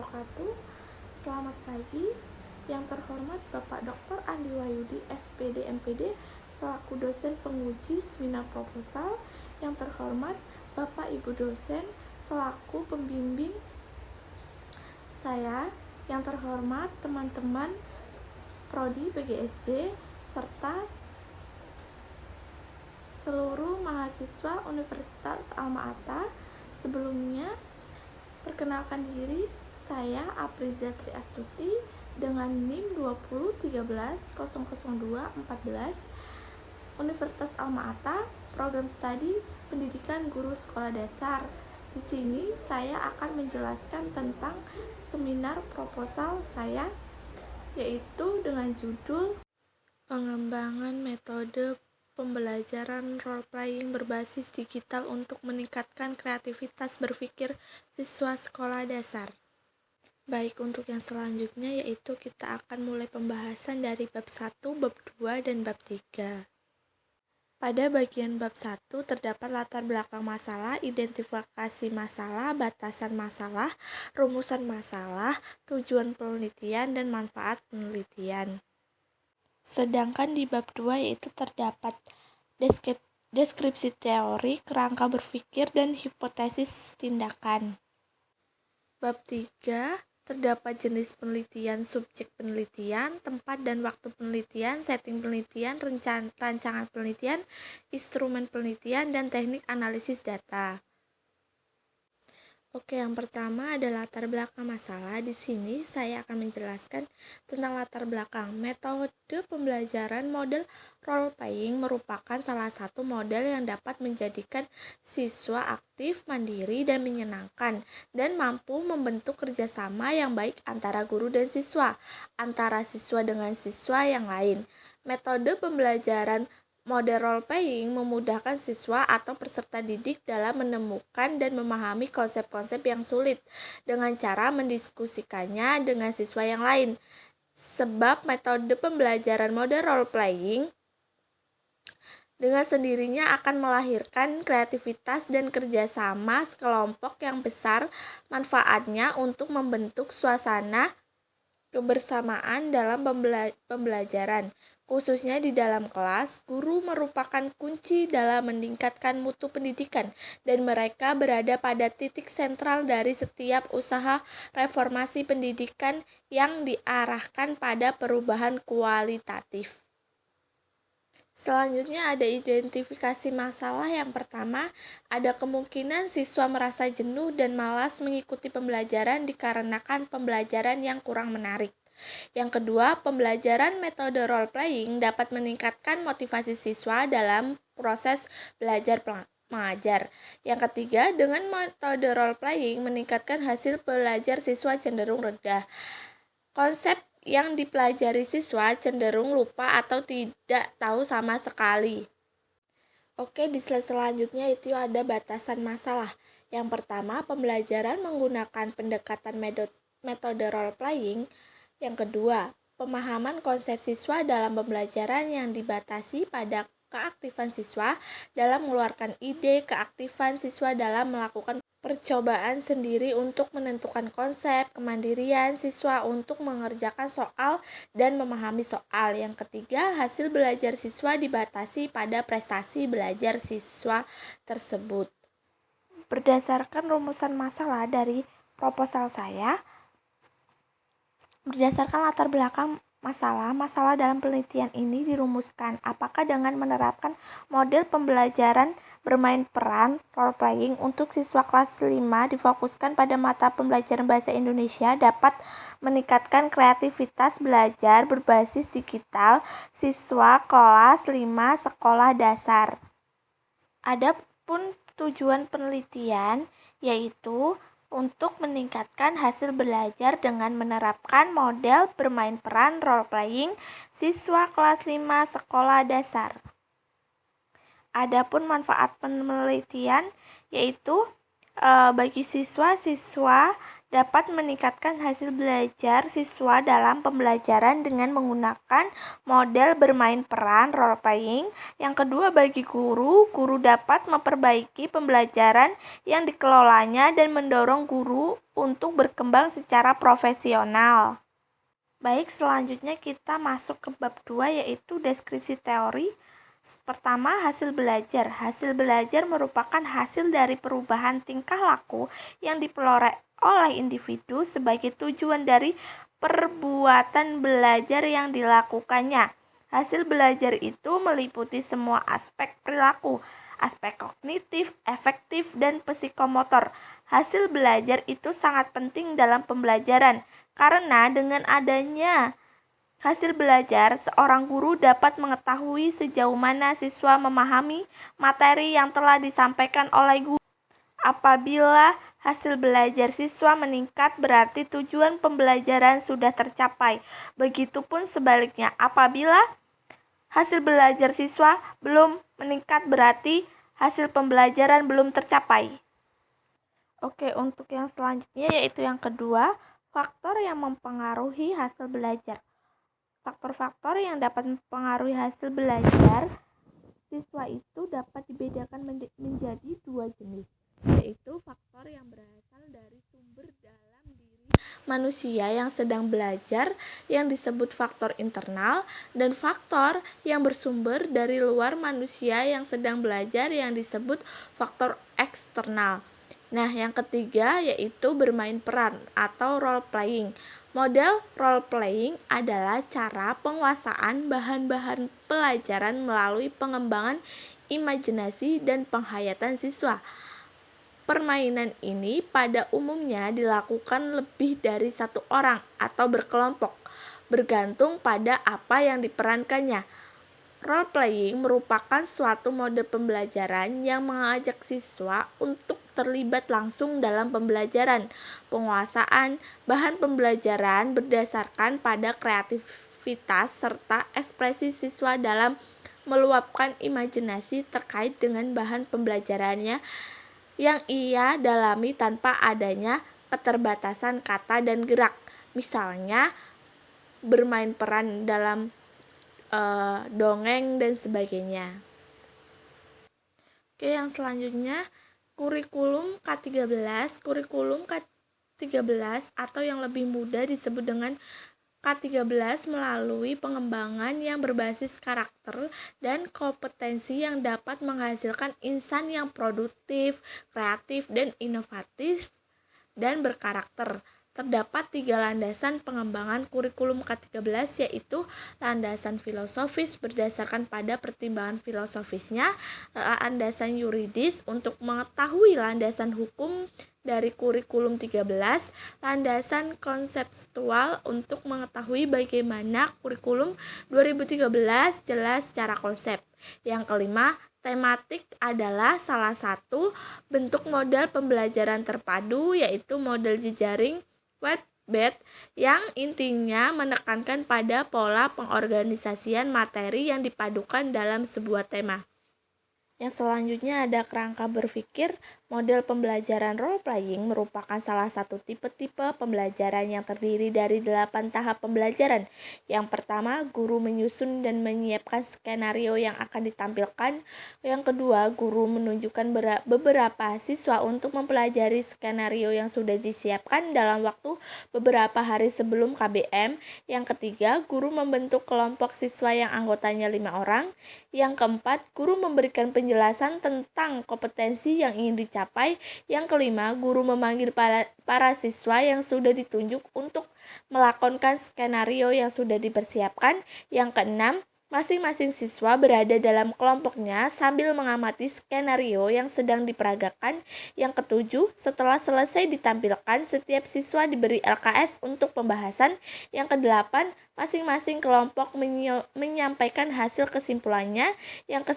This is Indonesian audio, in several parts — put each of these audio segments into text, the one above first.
wabarakatuh. Selamat pagi. Yang terhormat Bapak Dr. Andi Wahyudi, SPD MPD, selaku dosen penguji seminar proposal. Yang terhormat Bapak Ibu dosen selaku pembimbing saya. Yang terhormat teman-teman Prodi PGSD serta seluruh mahasiswa Universitas Alma Ata. Sebelumnya, perkenalkan diri, saya Aprizia Tri Astuti dengan NIM 2013000214 Universitas Alma Ata, program studi pendidikan guru sekolah dasar. Di sini saya akan menjelaskan tentang seminar proposal saya, yaitu dengan judul pengembangan metode pembelajaran role-playing berbasis digital untuk meningkatkan kreativitas berpikir siswa sekolah dasar. Baik, untuk yang selanjutnya yaitu kita akan mulai pembahasan dari bab 1, bab 2, dan bab 3. Pada bagian bab 1 terdapat latar belakang masalah, identifikasi masalah, batasan masalah, rumusan masalah, tujuan penelitian, dan manfaat penelitian. Sedangkan di bab 2 yaitu terdapat deskripsi teori, kerangka berpikir, dan hipotesis tindakan. Bab 3 terdapat jenis penelitian, subjek penelitian, tempat dan waktu penelitian, setting penelitian, rancangan penelitian, instrumen penelitian, dan teknik analisis data. Oke, yang pertama ada latar belakang masalah. Di sini saya akan menjelaskan tentang latar belakang. Metode pembelajaran model role-playing merupakan salah satu model yang dapat menjadikan siswa aktif, mandiri, dan menyenangkan, dan mampu membentuk kerjasama yang baik antara guru dan siswa, antara siswa dengan siswa yang lain. Metode pembelajaran model role-playing memudahkan siswa atau peserta didik dalam menemukan dan memahami konsep-konsep yang sulit dengan cara mendiskusikannya dengan siswa yang lain. Sebab metode pembelajaran model role-playing dengan sendirinya akan melahirkan kreativitas dan kerjasama sekelompok yang besar. Manfaatnya untuk membentuk suasana kebersamaan dalam pembelajaran. Khususnya di dalam kelas, guru merupakan kunci dalam meningkatkan mutu pendidikan, dan mereka berada pada titik sentral dari setiap usaha reformasi pendidikan yang diarahkan pada perubahan kualitatif. Selanjutnya ada identifikasi masalah. Yang pertama, ada kemungkinan siswa merasa jenuh dan malas mengikuti pembelajaran dikarenakan pembelajaran yang kurang menarik. Yang kedua, pembelajaran metode role-playing dapat meningkatkan motivasi siswa dalam proses belajar mengajar. Yang ketiga, dengan metode role-playing meningkatkan hasil belajar siswa cenderung rendah. Konsep yang dipelajari siswa cenderung lupa atau tidak tahu sama sekali. Oke, di slide selanjutnya itu ada batasan masalah. Yang pertama, pembelajaran menggunakan pendekatan metode role-playing. Yang kedua, pemahaman konsep siswa dalam pembelajaran yang dibatasi pada keaktifan siswa dalam mengeluarkan ide, keaktifan siswa dalam melakukan percobaan sendiri untuk menentukan konsep, kemandirian siswa untuk mengerjakan soal dan memahami soal. Yang ketiga, hasil belajar siswa dibatasi pada prestasi belajar siswa tersebut. Berdasarkan rumusan masalah dari proposal saya, berdasarkan latar belakang masalah dalam penelitian ini dirumuskan apakah dengan menerapkan model pembelajaran bermain peran role-playing untuk siswa kelas 5 difokuskan pada mata pembelajaran bahasa Indonesia dapat meningkatkan kreativitas belajar berbasis digital siswa kelas 5 sekolah dasar. Adapun tujuan penelitian yaitu untuk meningkatkan hasil belajar dengan menerapkan model bermain peran role-playing siswa kelas 5 sekolah dasar. Adapun manfaat penelitian yaitu bagi siswa-siswa dapat meningkatkan hasil belajar siswa dalam pembelajaran dengan menggunakan model bermain peran role playing. Yang kedua, bagi guru dapat memperbaiki pembelajaran yang dikelolanya dan mendorong guru untuk berkembang secara profesional. Baik, selanjutnya kita masuk ke bab 2 yaitu deskripsi teori. Pertama, hasil belajar. Hasil belajar merupakan hasil dari perubahan tingkah laku yang diperoleh oleh individu sebagai tujuan dari perbuatan belajar yang dilakukannya. Hasil belajar itu meliputi semua aspek perilaku, aspek kognitif, efektif, dan psikomotor. Hasil belajar itu sangat penting dalam pembelajaran karena dengan adanya hasil belajar, seorang guru dapat mengetahui sejauh mana siswa memahami materi yang telah disampaikan oleh guru. Apabila hasil belajar siswa meningkat, berarti tujuan pembelajaran sudah tercapai. Begitupun sebaliknya, apabila hasil belajar siswa belum meningkat, berarti hasil pembelajaran belum tercapai. Oke, untuk yang selanjutnya yaitu yang kedua, faktor yang mempengaruhi hasil belajar. Faktor-faktor yang dapat mempengaruhi hasil belajar siswa itu dapat dibedakan menjadi dua jenis, yaitu faktor yang berasal dari sumber dalam diri manusia yang sedang belajar yang disebut faktor internal, dan faktor yang bersumber dari luar manusia yang sedang belajar yang disebut faktor eksternal. Nah, yang ketiga yaitu bermain peran atau role playing. Model role playing adalah cara penguasaan bahan-bahan pelajaran melalui pengembangan imajinasi dan penghayatan siswa. Permainan ini pada umumnya dilakukan lebih dari satu orang atau berkelompok, bergantung pada apa yang diperankannya. Role playing merupakan suatu mode pembelajaran yang mengajak siswa untuk terlibat langsung dalam pembelajaran. Penguasaan bahan pembelajaran berdasarkan pada kreativitas serta ekspresi siswa dalam meluapkan imajinasi terkait dengan bahan pembelajarannya yang ia dalami tanpa adanya keterbatasan kata dan gerak. Misalnya, bermain peran dalam dongeng dan sebagainya. Oke, yang selanjutnya kurikulum K13. Kurikulum K13 atau yang lebih mudah disebut dengan K13 melalui pengembangan yang berbasis karakter dan kompetensi yang dapat menghasilkan insan yang produktif, kreatif, dan inovatif dan berkarakter. Terdapat 3 landasan pengembangan kurikulum K13, yaitu landasan filosofis berdasarkan pada pertimbangan filosofisnya, landasan yuridis untuk mengetahui landasan hukum dari kurikulum 13, landasan konseptual untuk mengetahui bagaimana kurikulum 2013 jelas secara konsep. Yang kelima, tematik adalah salah satu bentuk model pembelajaran terpadu, yaitu model jejaring Whitebread yang intinya menekankan pada pola pengorganisasian materi yang dipadukan dalam sebuah tema. Yang selanjutnya ada kerangka berpikir. Model pembelajaran role playing merupakan salah satu tipe-tipe pembelajaran yang terdiri dari 8 tahap pembelajaran. Yang pertama, guru menyusun dan menyiapkan skenario yang akan ditampilkan. Yang kedua, guru menunjukkan beberapa siswa untuk mempelajari skenario yang sudah disiapkan dalam waktu beberapa hari sebelum KBM. Yang ketiga, guru membentuk kelompok siswa yang anggotanya 5 orang. Yang keempat, guru memberikan penjelasan tentang kompetensi yang ingin dicapai. Yang kelima, guru memanggil para siswa yang sudah ditunjuk untuk melakonkan skenario yang sudah dipersiapkan. Yang keenam, masing-masing siswa berada dalam kelompoknya sambil mengamati skenario yang sedang diperagakan. Yang ketujuh, setelah selesai ditampilkan, setiap siswa diberi LKS untuk pembahasan. Yang kedelapan, masing-masing kelompok menyampaikan hasil kesimpulannya. Yang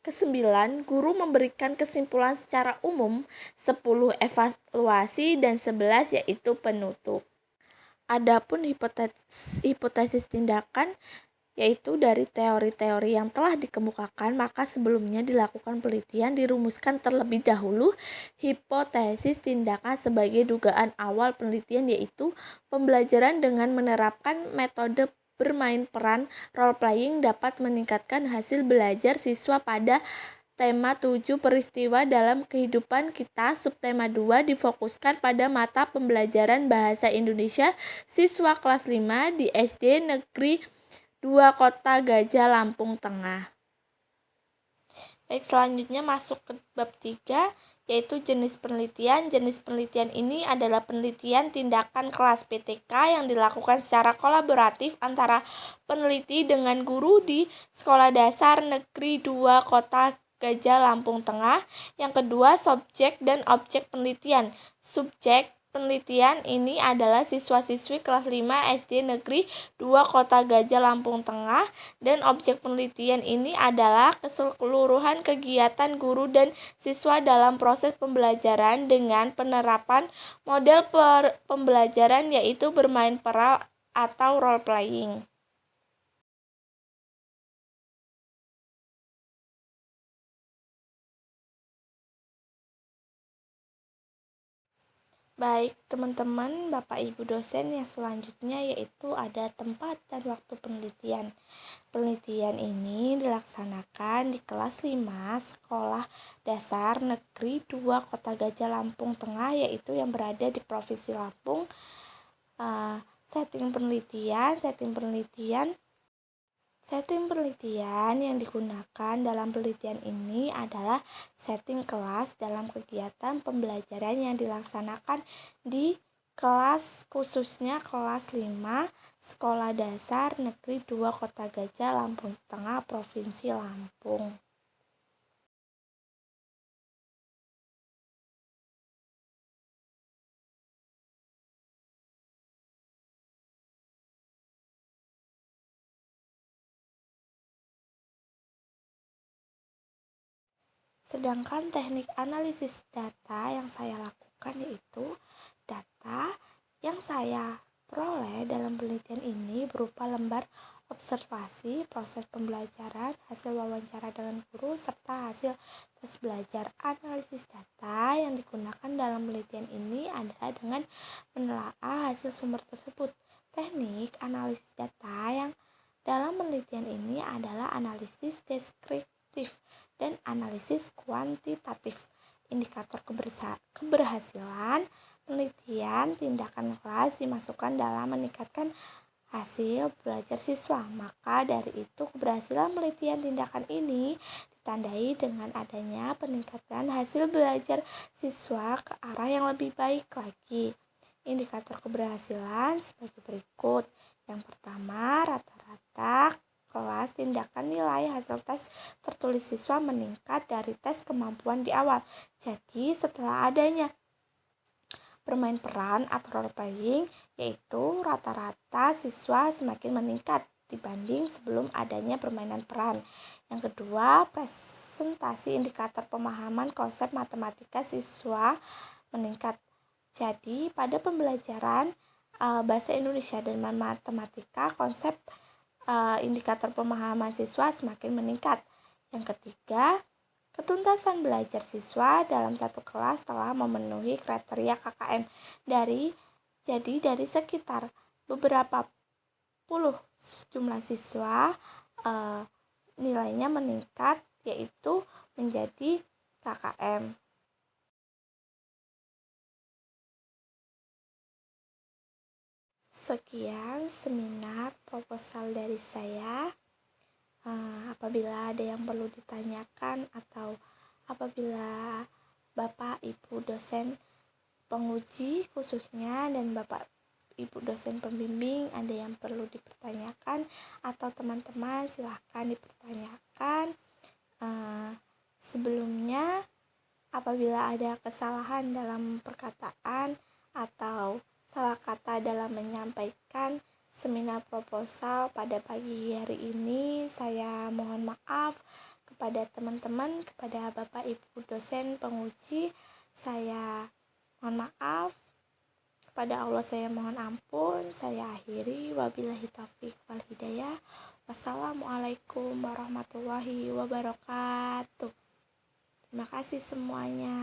kesembilan, guru memberikan kesimpulan secara umum, 10 evaluasi, dan 11 yaitu penutup. Adapun hipotesis tindakan yaitu dari teori-teori yang telah dikemukakan, maka sebelumnya dilakukan penelitian dirumuskan terlebih dahulu hipotesis tindakan sebagai dugaan awal penelitian, yaitu pembelajaran dengan menerapkan metode bermain peran role playing dapat meningkatkan hasil belajar siswa pada tema 7 peristiwa dalam kehidupan kita. Subtema 2 difokuskan pada mata pembelajaran bahasa Indonesia siswa kelas 5 di SD Negeri 2 Kota Gajah, Lampung Tengah. Baik, selanjutnya masuk ke bab 3, yaitu jenis penelitian. Jenis penelitian ini adalah penelitian tindakan kelas PTK yang dilakukan secara kolaboratif antara peneliti dengan guru di Sekolah Dasar Negeri 2 Kota Gajah, Lampung Tengah. Yang kedua, subjek dan objek penelitian. Subjek penelitian ini adalah siswa-siswi kelas 5 SD Negeri 2 Kota Gajah, Lampung Tengah, dan objek penelitian ini adalah keseluruhan kegiatan guru dan siswa dalam proses pembelajaran dengan penerapan model pembelajaran, yaitu bermain peran atau role playing. Baik teman-teman, Bapak Ibu dosen, yang selanjutnya yaitu ada tempat dan waktu penelitian. Penelitian ini dilaksanakan di kelas 5 Sekolah Dasar Negeri 2 Kota Gajah, Lampung Tengah, yaitu yang berada di Provinsi Lampung. Setting penelitian yang digunakan dalam penelitian ini adalah setting kelas dalam kegiatan pembelajaran yang dilaksanakan di kelas, khususnya kelas 5 Sekolah Dasar Negeri 2 Kota Gajah, Lampung Tengah, Provinsi Lampung. Sedangkan teknik analisis data yang saya lakukan yaitu data yang saya peroleh dalam penelitian ini berupa lembar observasi, proses pembelajaran, hasil wawancara dengan guru, serta hasil tes belajar. Analisis data yang digunakan dalam penelitian ini adalah dengan menelaah hasil sumber tersebut. Teknik analisis data yang dalam penelitian ini adalah analisis deskriptif dan analisis kuantitatif. Indikator keberhasilan penelitian tindakan kelas dimasukkan dalam meningkatkan hasil belajar siswa. Maka dari itu, keberhasilan penelitian tindakan ini ditandai dengan adanya peningkatan hasil belajar siswa ke arah yang lebih baik lagi. Indikator keberhasilan sebagai berikut. Yang pertama, rata-rata kelas tindakan nilai hasil tes tertulis siswa meningkat dari tes kemampuan di awal. Jadi setelah adanya bermain peran atau role playing, yaitu rata-rata siswa semakin meningkat dibanding sebelum adanya permainan peran. Yang kedua, presentasi indikator pemahaman konsep matematika siswa meningkat. Jadi pada pembelajaran bahasa Indonesia dan matematika, konsep indikator pemahaman siswa semakin meningkat. Yang ketiga, ketuntasan belajar siswa dalam satu kelas telah memenuhi kriteria KKM. Dari sekitar beberapa puluh jumlah siswa, nilainya meningkat, yaitu menjadi KKM. Sekian seminar proposal dari saya. Apabila ada yang perlu ditanyakan atau apabila Bapak Ibu dosen penguji khususnya dan Bapak Ibu dosen pembimbing ada yang perlu dipertanyakan atau teman-teman silahkan dipertanyakan. Sebelumnya, apabila ada kesalahan dalam perkataan atau salah kata dalam menyampaikan seminar proposal pada pagi hari ini, saya mohon maaf kepada teman-teman, kepada Bapak Ibu dosen penguji. Saya mohon maaf, kepada Allah saya mohon ampun. Saya akhiri, wabillahi taufiq wal hidayah. Wassalamualaikum warahmatullahi wabarakatuh. Terima kasih semuanya.